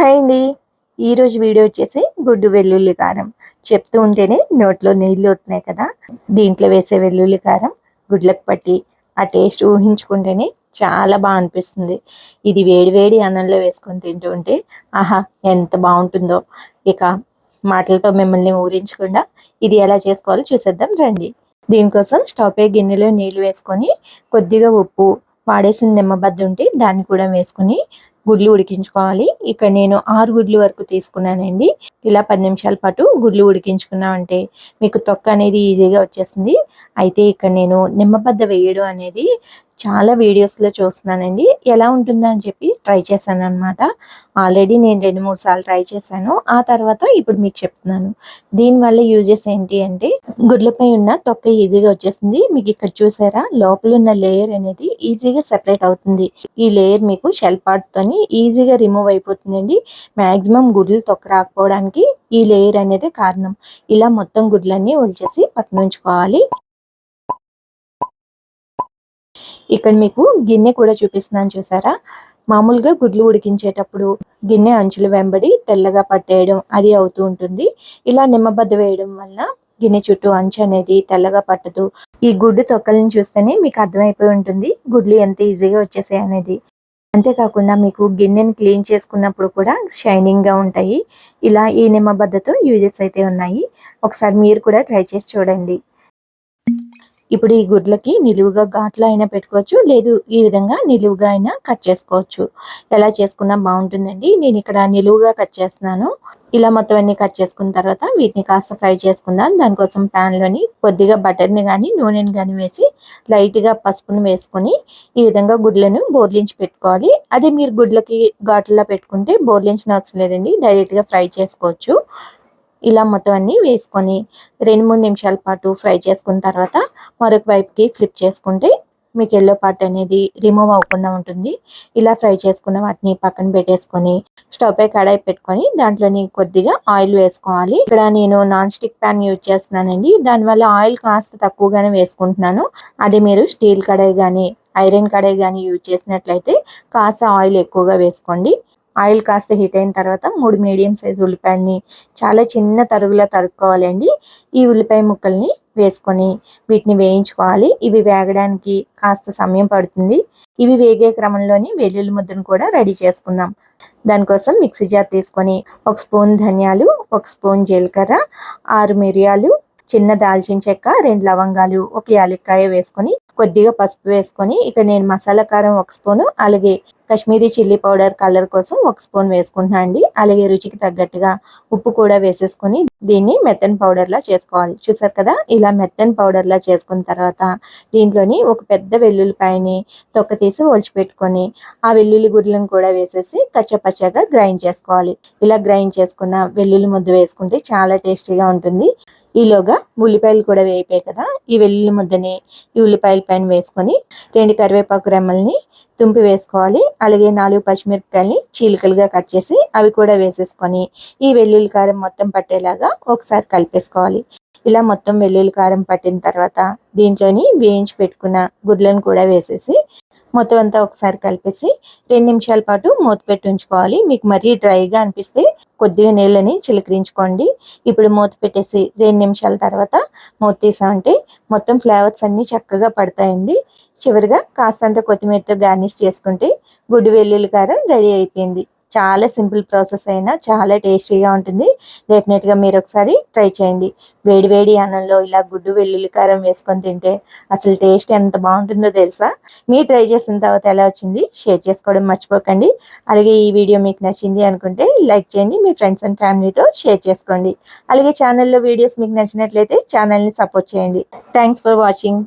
Hi అండి. ఈరోజు video వచ్చేసి గుడ్డు వెల్లుల్లి కారం. చెప్తూ ఉంటేనే నోట్లో నీళ్ళు వస్తున్నాయి కదా. దీంట్లో వేసే వెల్లుల్లి కారం గుడ్లకు పట్టి ఆ టేస్ట్ ఊహించుకుంటేనే చాలా బాగా అనిపిస్తుంది. ఇది వేడి వేడి అన్నంలో వేసుకొని తింటూ ఉంటే ఆహా ఎంత బాగుంటుందో. ఇక మాటలతో మిమ్మల్ని ఊరించకుండా ఇది ఎలా చేసుకోవాలో చూసేద్దాం రండి. దీనికోసం స్టవ్ పై గిన్నెలో నీళ్ళు వేసుకొని కొద్దిగా ఉప్పు, వాడేసిన నిమ్మబద్ద ఉంటే దాన్ని కూడా వేసుకొని గుడ్లు ఉడికించుకోవాలి. ఇక్కడ నేను 6 గుడ్లు వరకు తీసుకున్నానండి. ఇలా 10 నిమిషాల పాటు గుడ్లు ఉడికించుకున్నామంటే మీకు తొక్క అనేది ఈజీగా వచ్చేస్తుంది. అయితే ఇక్కడ నేను నిమ్మబద్ద వేయడం అనేది చాలా వీడియోస్లో చూస్తున్నానండి. ఎలా ఉంటుందా అని చెప్పి ట్రై చేశాను అనమాట. ఆల్రెడీ నేను 2-3 సార్లు ట్రై చేశాను. ఆ తర్వాత ఇప్పుడు మీకు చెప్తున్నాను. దీనివల్ల యూజెస్ ఏంటి అంటే గుడ్లపై ఉన్న తొక్క ఈజీగా వచ్చేస్తుంది. మీకు ఇక్కడ చూసారా లోపల ఉన్న లేయర్ అనేది ఈజీగా సెపరేట్ అవుతుంది. ఈ లేయర్ మీకు షెల్ పార్ట్ తోని ఈజీగా రిమూవ్ అయిపోతుందండి. మాక్సిమం గుడ్లు తొక్క రాకపోవడానికి ఈ లేయర్ అనేది కారణం. ఇలా మొత్తం గుడ్లన్నీ ఒలిచేసి పక్కన ఉంచుకోవాలి. ఇక్కడ మీకు గిన్నె కూడా చూపిస్తున్నాను చూసారా. మామూలుగా గుడ్లు ఉడికించేటప్పుడు గిన్నె అంచులు వెంబడి తెల్లగా పట్టేయడం అది అవుతూ ఉంటుంది. ఇలా నిమ్మబద్ద వేయడం వల్ల గిన్నె చుట్టూ అంచు అనేది తెల్లగా పట్టదు. ఈ గుడ్డు తొక్కలను చూస్తేనే మీకు అర్థమైపోయి ఉంటుంది గుడ్లు ఎంత ఈజీగా వచ్చేసాయి అనేది. అంతేకాకుండా మీకు గిన్నెని క్లీన్ చేసుకున్నప్పుడు కూడా షైనింగ్ గా ఉంటాయి. ఇలా ఈ నిమ్మబద్దతో యూజెస్ అయితే ఉన్నాయి. ఒకసారి మీరు కూడా ట్రై చేసి చూడండి. ఇప్పుడు ఈ గుడ్లకి నిలువుగా ఘాట్లు అయినా పెట్టుకోవచ్చు, లేదు ఈ విధంగా నిలువుగా అయినా కట్ చేసుకోవచ్చు. ఎలా చేసుకున్నా బాగుంటుందండి. నేను ఇక్కడ నిలువుగా కట్ చేస్తున్నాను. ఇలా మొత్తం అన్ని కట్ చేసుకున్న తర్వాత వీటిని కాస్త ఫ్రై చేసుకుందాం. దానికోసం ప్యాన్లోని కొద్దిగా బటర్ని కానీ నూనెని కానీ వేసి లైట్గా పసుపును వేసుకొని ఈ విధంగా గుడ్లను బోర్లించి పెట్టుకోవాలి. అదే మీరు గుడ్లకి ఘాట్లలో పెట్టుకుంటే బోర్లించిన అవసరం లేదండి, డైరెక్ట్గా ఫ్రై చేసుకోవచ్చు. ఇలా మొత్తం అన్ని వేసుకొని 2-3 నిమిషాల పాటు ఫ్రై చేసుకున్న తర్వాత మరొక వైపుకి ఫ్లిప్ చేసుకుంటే మీకు ఎల్లో పార్ట్ అనేది రిమూవ్ అవ్వకుండా ఉంటుంది. ఇలా ఫ్రై చేసుకున్న వాటిని పక్కన పెట్టేసుకొని స్టవ్ పై కడాయి పెట్టుకొని దాంట్లోని కొద్దిగా ఆయిల్ వేసుకోవాలి. ఇక్కడ నేను నాన్ స్టిక్ ప్యాన్ యూజ్ చేస్తున్నానండి. దానివల్ల ఆయిల్ కాస్త తక్కువగానే వేసుకుంటున్నాను. అదే మీరు స్టీల్ కడాయి కానీ ఐరన్ కడాయి కానీ యూజ్ చేసినట్లయితే కాస్త ఆయిల్ ఎక్కువగా వేసుకోండి. ఆయిల్ కాస్త హీట్ అయిన తర్వాత 3 మీడియం సైజ్ ఉల్లిపాయల్ని చాలా చిన్న తరుగులా తరుక్కోవాలండి. ఈ ఉల్లిపాయ ముక్కల్ని వేసుకొని వీటిని వేయించుకోవాలి. ఇవి వేగడానికి కాస్త సమయం పడుతుంది. ఇవి వేగే క్రమంలోని వెల్లుల్లి ముద్దను కూడా రెడీ చేసుకుందాం. దానికోసం మిక్సీ జార్ తీసుకొని 1 స్పూన్ ధనియాలు, 1 స్పూన్ జీలకర్ర, 6 మిరియాలు, చిన్న దాల్చిన చెక్క, 2 లవంగాలు, 1 యాలక్కాయ వేసుకొని కొద్దిగా పసుపు వేసుకొని ఇక్కడ నేను మసాలా కారం 1 స్పూను, అలాగే కాశ్మీరీ చిల్లీ పౌడర్ కలర్ కోసం 1 స్పూన్ వేసుకుంటున్నా అండి. అలాగే రుచికి తగ్గట్టుగా ఉప్పు కూడా వేసేసుకొని దీన్ని మెత్తని పౌడర్ లా చేసుకోవాలి. చూసారు కదా, ఇలా మెత్తని పౌడర్ లా చేసుకున్న తర్వాత దీంట్లోని ఒక పెద్ద వెల్లుల్లిపాయని తొక్క తీసి ఒలిచిపెట్టుకొని ఆ వెల్లుల్లి గుడ్లను కూడా వేసేసి కచ్చపచ్చగా గ్రైండ్ చేసుకోవాలి. ఇలా గ్రైండ్ చేసుకున్న వెల్లుల్లి ముద్ద వేసుకుంటే చాలా టేస్టీగా ఉంటుంది. ఈలోగా ఉల్లిపాయలు కూడా వేయిపోయాయి కదా, ఈ వెల్లుల్లి ముద్దని ఈ ఉల్లిపాయల పైన వేసుకొని 2 కరివేపాకు రెమ్మల్ని తుంపి వేసుకోవాలి. అలాగే 4 పచ్చిమిరపకాయలని చీలికలుగా కట్ చేసి అవి కూడా వేసేసుకొని ఈ వెల్లుల్లి కారం మొత్తం పట్టేలాగా ఒకసారి కలిపేసుకోవాలి. ఇలా మొత్తం వెల్లుల్లి కారం పట్టిన తర్వాత దీంట్లోని వేయించి పెట్టుకున్న గుడ్లను కూడా వేసేసి మొత్తం అంతా ఒకసారి కలిపేసి 2 నిమిషాల పాటు మూత పెట్టి ఉంచుకోవాలి. మీకు మరీ డ్రైగా అనిపిస్తే కొద్దిగా నీళ్ళని చిలకరించుకోండి. ఇప్పుడు మూత పెట్టేసి 2 నిమిషాల తర్వాత మూత తీసామంటే మొత్తం ఫ్లేవర్స్ అన్నీ చక్కగా పడతాయండి. చివరిగా కాస్తంత కొత్తిమీరతో గార్నిష్ చేసుకుంటే గుడ్డు వెల్లుల్లి కారం రెడీ అయిపోయింది. చాలా సింపుల్ ప్రాసెస్ అయినా చాలా టేస్టీగా ఉంటుంది. డెఫినెట్గా మీరు ఒకసారి ట్రై చేయండి. వేడి వేడి అన్నంలో ఇలా గుడ్డు వెల్లుల్లి కారం వేసుకొని తింటే అసలు టేస్ట్ ఎంత బాగుంటుందో తెలుసా. మీరు ట్రై చేసిన తర్వాత ఎలా వచ్చింది షేర్ చేసుకోవడం మర్చిపోకండి. అలాగే ఈ వీడియో మీకు నచ్చింది అనుకుంటే లైక్ చేయండి, మీ ఫ్రెండ్స్ అండ్ ఫ్యామిలీతో షేర్ చేసుకోండి. అలాగే ఛానల్లో వీడియోస్ మీకు నచ్చినట్లయితే ఛానల్ని సపోర్ట్ చేయండి. Thanks for watching.